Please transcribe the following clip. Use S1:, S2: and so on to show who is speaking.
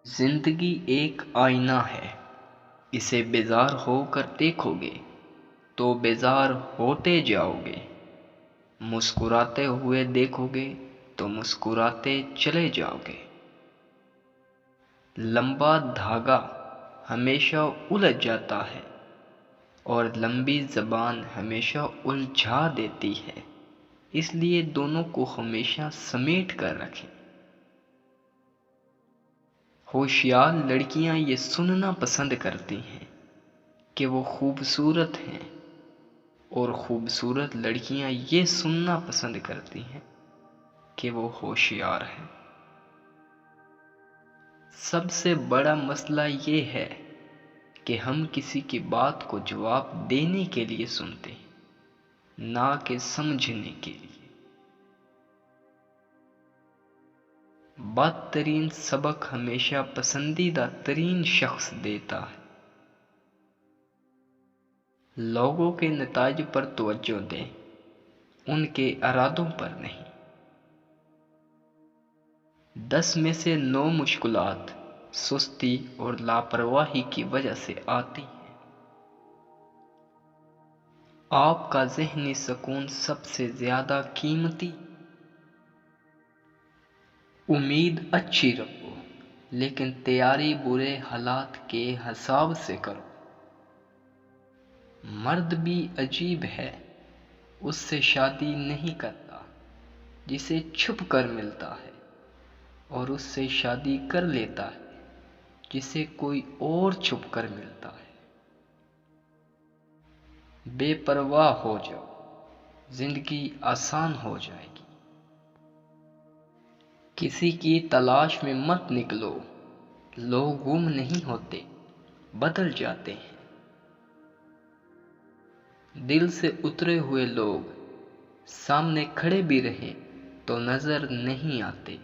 S1: زندگی ایک آئینہ ہے، اسے بیزار ہو کر دیکھو گے تو بیزار ہوتے جاؤ گے، مسکراتے ہوئے دیکھو گے تو مسکراتے چلے جاؤ گے۔ لمبا دھاگا ہمیشہ الجھ جاتا ہے اور لمبی زبان ہمیشہ الجھا دیتی ہے، اس لیے دونوں کو ہمیشہ سمیٹ کر رکھیں۔ ہوشیار لڑکیاں یہ سننا پسند کرتی ہیں کہ وہ خوبصورت ہیں، اور خوبصورت لڑکیاں یہ سننا پسند کرتی ہیں کہ وہ ہوشیار ہیں۔ سب سے بڑا مسئلہ یہ ہے کہ ہم کسی کی بات کو جواب دینے کے لیے سنتے ہیں، نہ کہ سمجھنے کے لیے۔ بدترین سبق ہمیشہ پسندیدہ ترین شخص دیتا ہے۔ لوگوں کے نتائج پر توجہ دیں، ان کے ارادوں پر نہیں۔ 10 میں سے 9 مشکلات سستی اور لاپرواہی کی وجہ سے آتی ہیں۔ آپ کا ذہنی سکون سب سے زیادہ قیمتی۔ امید اچھی رکھو، لیکن تیاری برے حالات کے حساب سے کرو۔ مرد بھی عجیب ہے، اس سے شادی نہیں کرتا جسے چھپ کر ملتا ہے، اور اس سے شادی کر لیتا ہے جسے کوئی اور چھپ کر ملتا ہے۔ بے پرواہ ہو جاؤ، زندگی آسان ہو جائے گی۔ کسی کی تلاش میں مت نکلو، لوگ گم نہیں ہوتے، بدل جاتے ہیں۔ دل سے اترے ہوئے لوگ سامنے کھڑے بھی رہیں تو نظر نہیں آتے۔